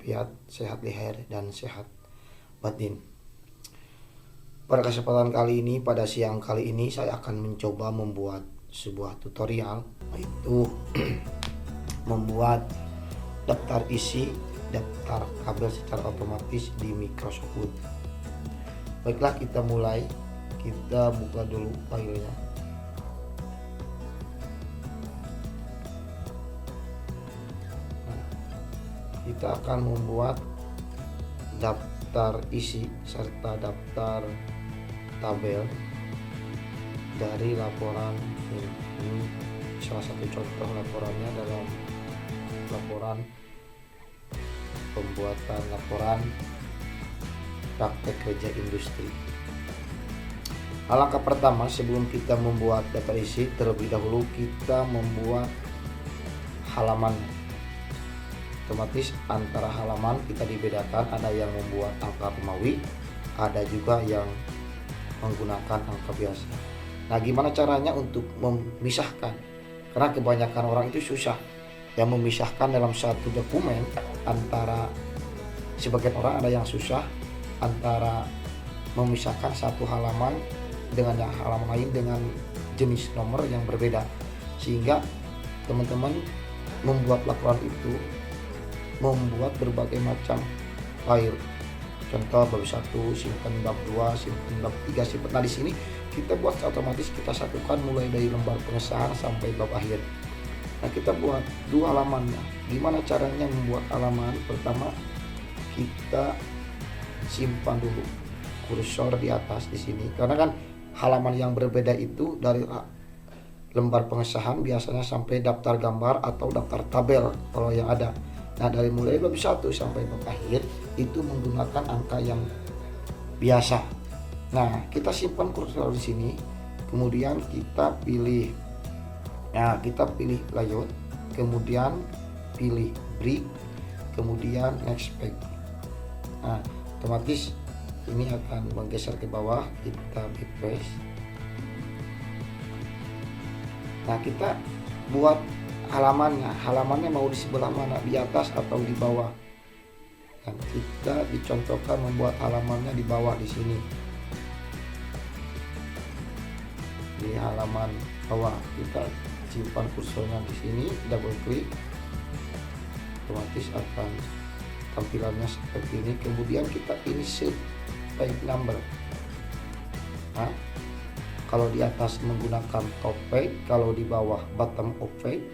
walafiat, sehat leher dan sehat batin. Pada kesempatan kali ini, pada siang kali ini saya akan mencoba membuat sebuah tutorial, yaitu membuat daftar isi daftar kabel secara otomatis di Microsoft Word. Baiklah, kita mulai. Kita buka dulu filenya. Kita akan membuat daftar isi serta daftar tabel dari laporan ini. Ini salah satu contoh laporannya dalam laporan pembuatan laporan praktek kerja industri. Alangkah pertama, sebelum kita membuat daftar isi, terlebih dahulu kita membuat halaman. Otomatis antara halaman kita dibedakan, ada yang membuat angka Romawi, ada juga yang menggunakan angka biasa. Nah, gimana caranya untuk memisahkan? Karena kebanyakan orang itu susah yang memisahkan dalam satu dokumen. Antara sebagian orang ada yang susah antara memisahkan satu halaman dengan yang halaman lain dengan jenis nomor yang berbeda, sehingga teman-teman membuat laporan itu membuat berbagai macam file. Contoh bab 1, simpan bab 2, simpan bab 3, simpan. Nah, di sini kita buat otomatis, kita satukan mulai dari lembar pengesahan sampai bab akhir. Nah, kita buat dua halamannya. Gimana caranya membuat halaman? Pertama, kita simpan dulu kursor di atas di sini, karena kan halaman yang berbeda itu dari lembar pengesahan biasanya sampai daftar gambar atau daftar tabel kalau yang ada. Nah, dari mulai bab 1 sampai bab akhir itu menggunakan angka yang biasa. Nah, kita simpan kursor di sini, kemudian kita pilih, nah kita pilih layout, kemudian pilih break, kemudian next page. Nah, otomatis ini akan menggeser ke bawah, kita backslash. Nah, kita buat halamannya mau di sebelah mana, di atas atau di bawah. Dan kita dicontohkan membuat halamannya di bawah di sini, di halaman bawah. Kita simpan kursornya di sini, double klik, otomatis akan tampilannya seperti ini. Kemudian kita insert page number. Nah, kalau di atas menggunakan top page, kalau di bawah bottom of page.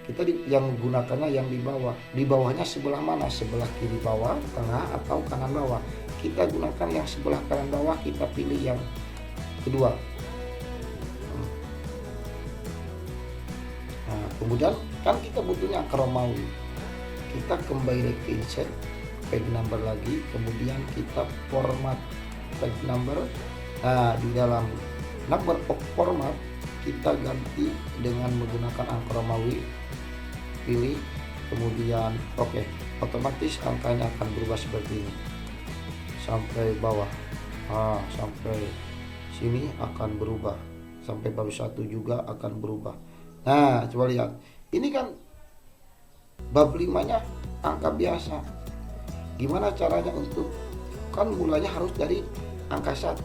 Kita yang menggunakannya yang di bawah. Di bawahnya sebelah mana? Sebelah kiri bawah, tengah, atau kanan bawah. Kita gunakan yang sebelah kanan bawah, kita pilih yang kedua. Nah, kemudian kan kita butuhnya angka Romawi. Kita kembali ke insert page number lagi, kemudian kita format page number. Nah, di dalam number of format kita ganti dengan menggunakan angka Romawi, pilih, kemudian oke. Otomatis angkanya akan berubah seperti ini sampai bawah. Sampai sini akan berubah, sampai bab 1 juga akan berubah. Nah, coba lihat, ini kan bab 5-nya angka biasa. Gimana caranya untuk, kan mulanya harus dari angka 1.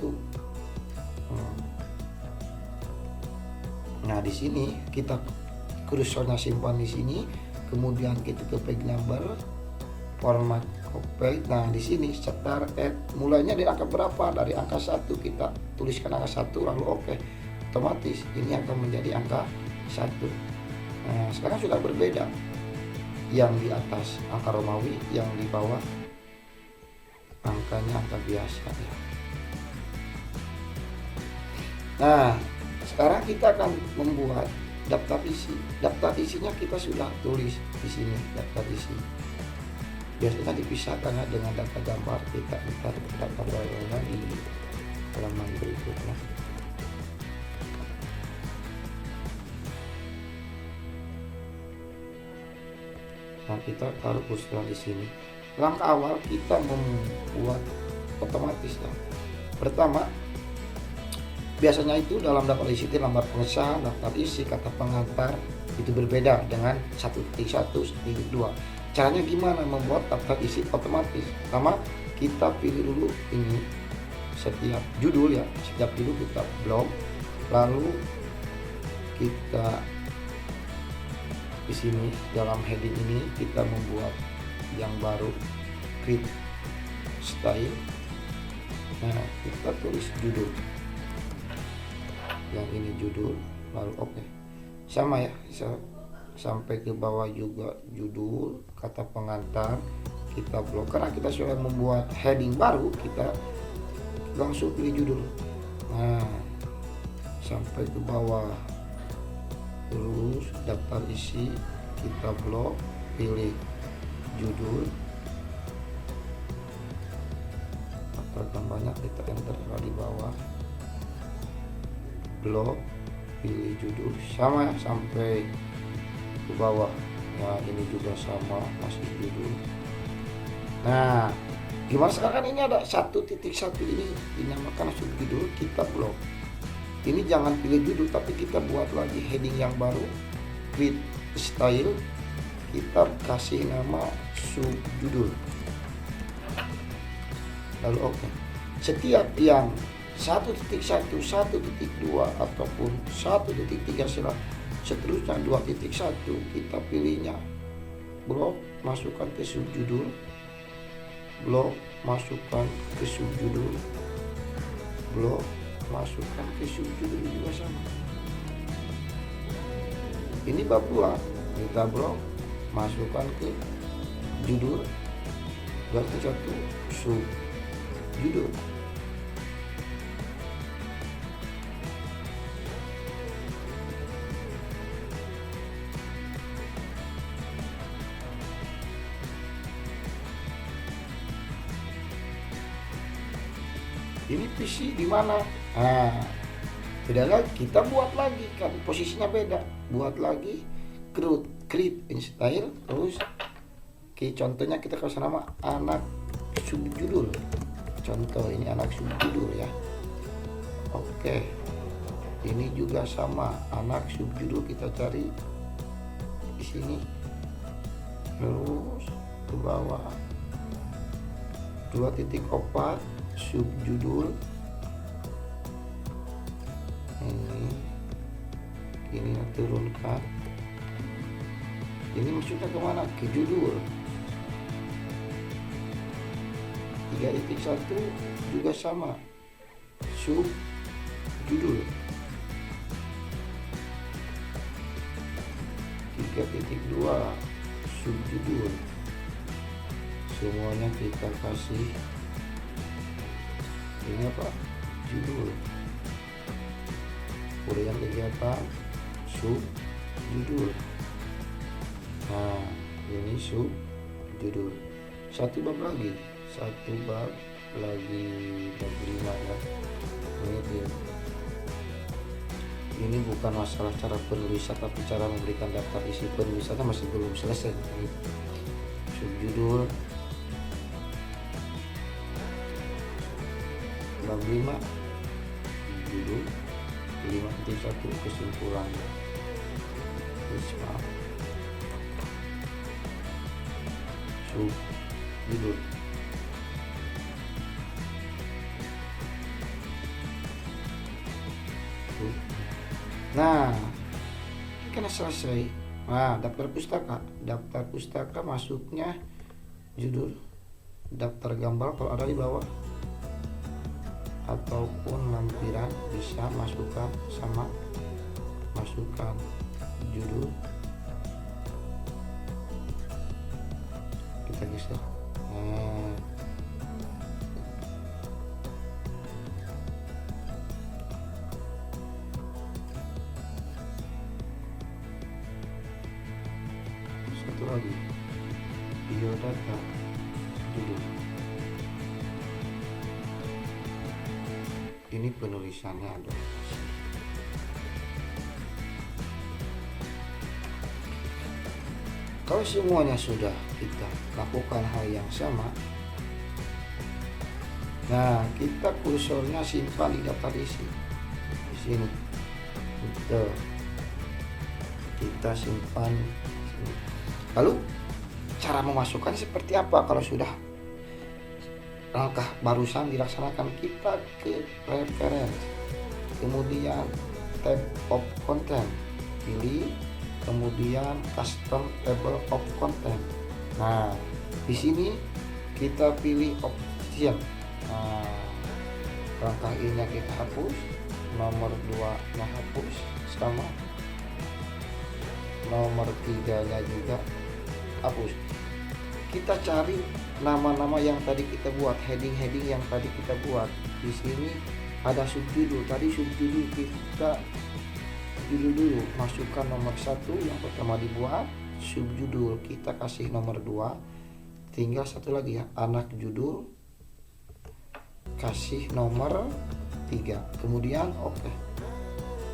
Nah, di sini kita kursornya simpan di sini, kemudian kita ke page number, format copy. Nah, di sini start at, mulainya dari angka berapa? Dari angka 1, kita tuliskan angka 1 lalu oke. Otomatis ini akan menjadi angka 1. Nah, sekarang sudah berbeda. Yang di atas angka Romawi, yang di bawah angkanya angka biasa ya. Nah, sekarang kita akan membuat daftar isi. Daftar isinya kita sudah tulis di sini, daftar isi. Biasanya dipisahkan dengan daftar gambar. Kita lihat daftar gambarnya di halaman berikutnya. Nah, kita taruh kursor di sini. Langkah awal kita membuat otomatis ya. Pertama, biasanya itu dalam daftar isi itu lembar pengesahan, daftar isi, kata pengantar itu berbeda dengan 1.1, 1.2. Caranya gimana membuat daftar isi otomatis? Pertama, kita pilih dulu ini setiap judul ya, setiap judul kita blok, lalu kita di sini dalam heading ini kita membuat yang baru, create style. Nah, kita tulis judul, yang ini judul, lalu oke. Sama ya, sampai ke bawah juga judul, kata pengantar kita blok, karena kita sudah membuat heading baru, kita langsung pilih judul. Nah, sampai ke bawah, terus daftar isi kita blok, pilih judul, daftar gambarnya kita enter di bawah, blok, pilih judul, sama ya sampai ke bawah. Nah, ini juga sama, masih judul. Nah, gimana sekarang ini ada 1.1 ini dinamakan subjudul, kita blok. Ini jangan pilih judul, tapi kita buat lagi heading yang baru, create style, kita kasih nama subjudul, lalu oke. Setiap yang 1.1, 1.2 ataupun 1.3 seterusnya 2.1, kita pilihnya blok, masukkan ke subjudul, blok, masukkan ke subjudul, blok, masukkan ke subjudul juga sama. Ini bab 2, kita blok, masukkan ke judul, 2.1 subjudul. Ini PC di mana? Nah, beda lagi, kita buat lagi kan, posisinya beda, buat lagi create in style, terus contohnya kita kasih nama anak subjudul, contoh ini anak subjudul ya. Oke, ini juga sama, anak subjudul, kita cari di sini, terus ke bawah 2.4 subjudul, ini turunkan, ini maksudnya kemana? Ke judul. 3.1 juga sama, subjudul. 3.2 subjudul, semuanya kita kasih ini apa? Judul. Uraian kegiatan subjudul. Nah, ini subjudul. Satu bab lagi, bab 5 ya. Ini bukan masalah cara penulisan, tapi cara memberikan daftar isi penulisannya masih belum selesai. Ini subjudul bab 5 judul, 5.1 kesimpulan. Subjudul. Nah, ini kan selesai. Nah, daftar pustaka masuknya judul, daftar gambar kalau ada di bawah, ataupun lampiran bisa masukkan sama, masukkan judul, kita geser. Nah, satu lagi, biodata judul. Ini penulisannya ada. Kalau semuanya sudah kita lakukan hal yang sama, nah kita kursornya simpan di daftar isi di sini. Kita simpan. Lalu cara memasukkan seperti apa. Kalau sudah langkah barusan dilaksanakan, kita ke reference, kemudian tab of content, pilih, kemudian custom table of content. Nah, di sini kita pilih option. Nah, langkah ini kita hapus, nomor 2 nya hapus, sama nomor 3 nya juga hapus. Kita cari nama-nama yang tadi kita buat, heading-heading yang tadi kita buat. Di sini ada subjudul. Tadi subjudul kita judul dulu, masukkan nomor 1 yang pertama dibuat, subjudul kita kasih nomor 2, tinggal satu lagi ya, anak judul kasih nomor 3, kemudian oke.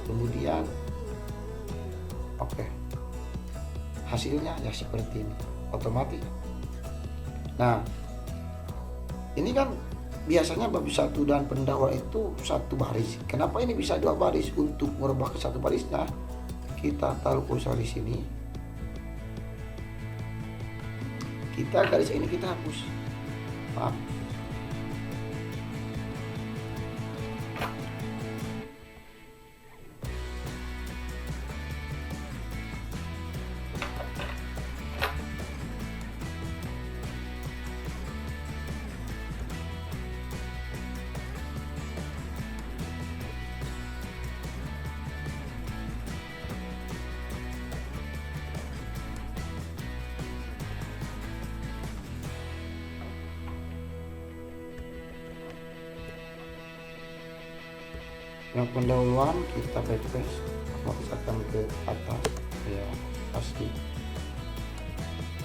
Kemudian oke. Hasilnya ya seperti ini, otomatis. Nah, ini kan biasanya bab 1 dan pendahuluan itu satu baris. Kenapa ini bisa 2 baris? Untuk merubah ke satu barisnya, kita taruh kursor di sini. Kita garis ini kita hapus. Maaf. Yang pendahuluan kita backslash, memaksakan ke atas ya, pasti.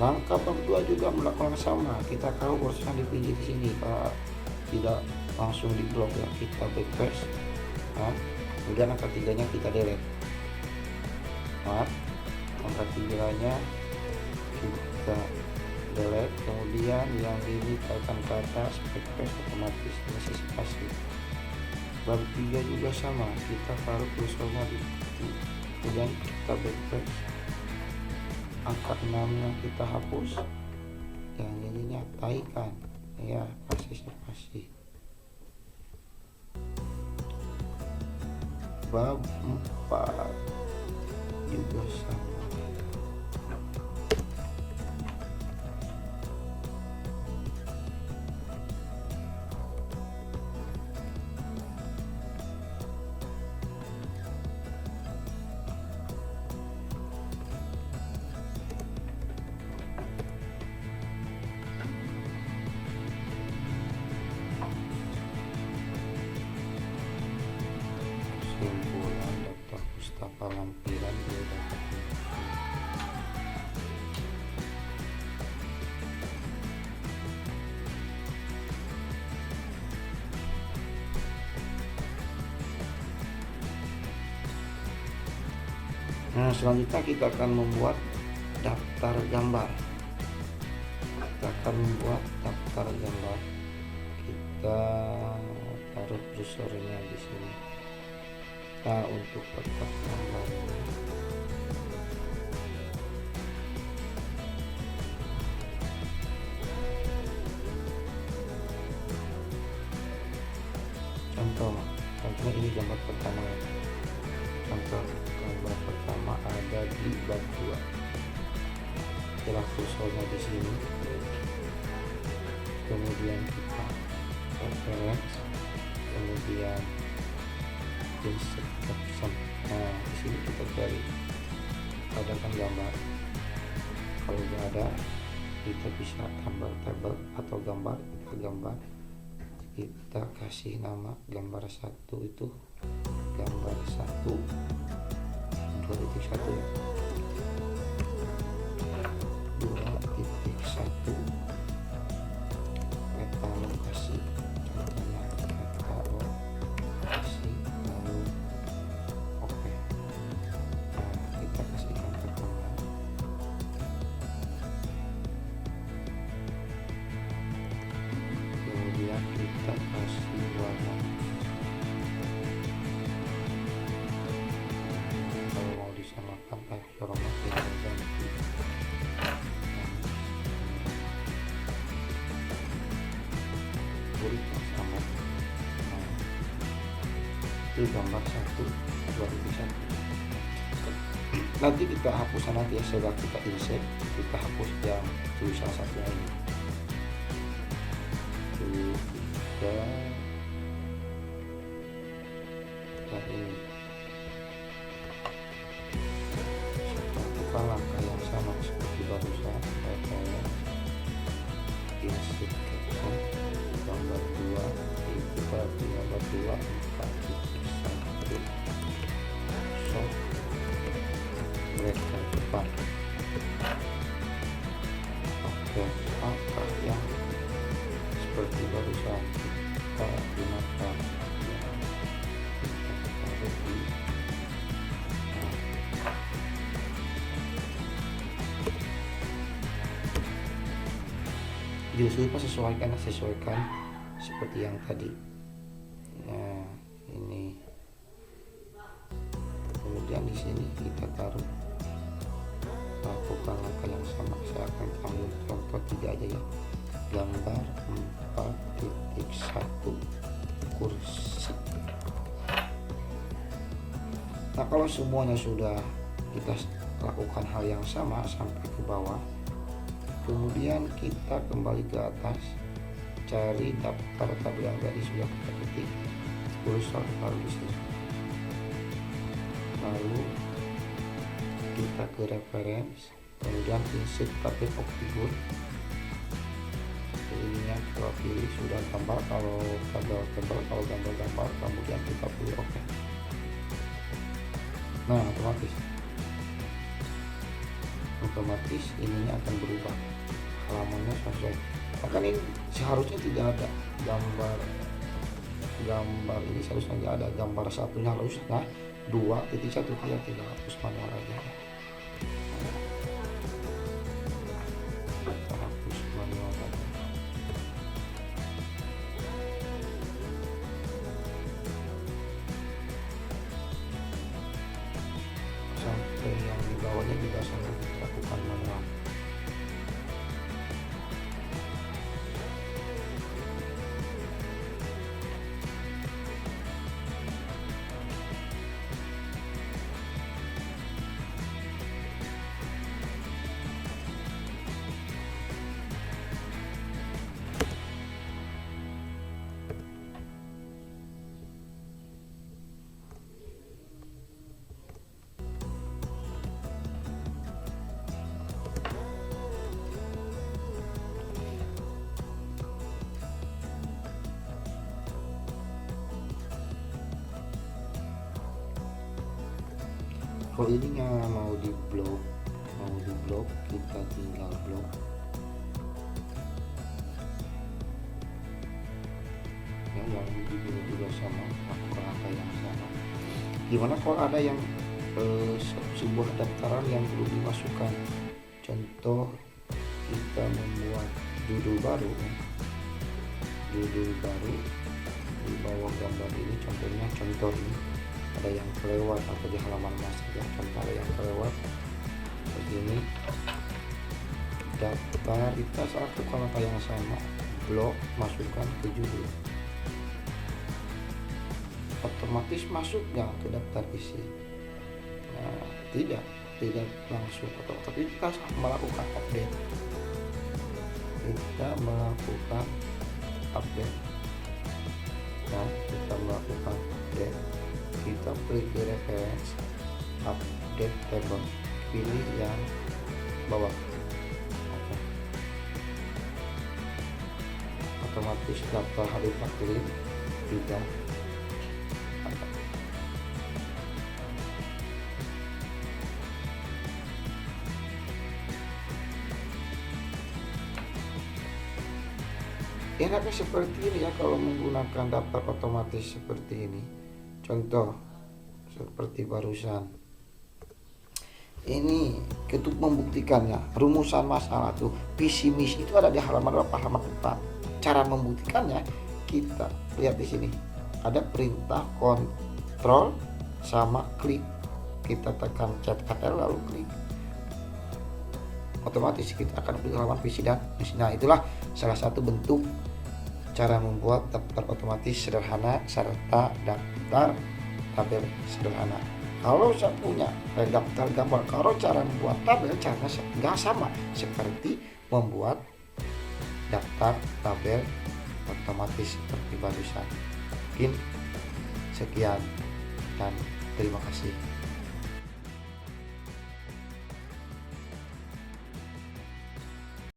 Langkah bab 2 juga melakukan sama, kita tahu kursornya dipilih di sini, tidak langsung di blok ya, kita backslash. Nah, kemudian angka 3 nya kita delete. Maaf, angka 3 nya kita delete, kemudian yang ini tekan ke atas, backslash, otomatis masih spasi. Bab 3 juga sama, kita taruh kursornya di sini, kemudian kita backslash, angka 6 nya kita hapus, yang ininya taikan ya, pasti spasi. Bab 4 juga sama. Kumpulan daftar pustaka lampiran dia dapat. Nah, selanjutnya kita akan membuat daftar gambar. Kita akan membuat daftar gambar. Kita taruh kursornya di sini. Nah, untuk daftar gambar contohnya ini gambar pertama ya. Contoh gambar pertama ada di bab 2. Setelah kursornya di sini, kemudian kita reference, kemudian insert caption. Nah, di sini kita cari adakan gambar. Kalau tidak ada, kita bisa tambah tabel atau gambar. Kita kasih nama gambar 1 itu gambar 1 2.1 ya, 2.1 peta lokasi, contohnya peta lokasi, lalu oke. Nah, kita kasihkan ke tengah, kemudian kita kasih warna. Kalau mau disamakan type format yang ganti pilih gambar 1 2.1. Nanti kita hapus nanti ya, setelah kita insert kita hapus yang tulisan satunya ini. Dan ini lakukan langkah yang sama seperti barusan. Saya insert caption gambar 2 itu berarti gambar 2 4.1 short break ke depan. Oke, langkah yang seperti barusan kita gunakan ya, kita taruh di justru sesuaikan seperti yang tadi. Nah ini kemudian di sini kita taruh, lakukan langkah yang sama. Saya akan ambil contoh 3 aja ya, gambar 4.1 kursi. Nah kalau semuanya sudah kita lakukan hal yang sama sampai ke bawah, kemudian kita kembali ke atas, cari daftar tabel yang tadi sudah kita ketik, kursor taruh di sini. Lalu kita ke reference, kemudian insert tabel of figure. Ininya kita pilih sudah gambar, kalau tabel tebal, kalau gambar, kemudian kita pilih OK. Nah otomatis ininya akan berubah, halamannya sesuai. Maka ini seharusnya tidak ada gambar ini, seharusnya tidak ada gambar satunya, harusnya 2.1 tidak hapus manual aja. Kita hapus manual aja. Sampai yang di bawahnya juga sama lakukan manual. Kalau ininya mau di blok kita tinggal blok. Ya, yang di sini juga sama, lakukan angka yang sama. Gimana kalau ada yang sebuah daftaran yang perlu dimasukkan? Contoh kita membuat judul baru di bawah gambar ini, contoh ini ada yang kelewat atau di halaman masuk ya, contoh ada yang kelewat begini, daftar kita lakukan apa yang sama, blok masukkan ke judul, otomatis masuk nggak ke daftar isi? Nah, tidak langsung, tapi kita melakukan update, nah kita melakukan update, kita klik ke reference, update table, pilih yang bawah. Oke. Otomatis daftar hari fakturin juga ada. Enaknya seperti ini ya kalau menggunakan daftar otomatis seperti ini. Contoh seperti barusan ini, untuk membuktikannya rumusan masalah tuh visi misi itu ada di halaman berapa, halaman 4. Cara membuktikannya kita lihat di sini, ada perintah kontrol sama klik, kita tekan Ctrl lalu klik, otomatis kita akan pilih halaman visi dan misi. Nah itulah salah satu bentuk cara membuat daftar otomatis sederhana serta daftar tabel sederhana. Kalau saya punya daftar gambar, kalau cara membuat tabel caranya nggak sama seperti membuat daftar tabel otomatis seperti barusan. Mungkin sekian dan terima kasih.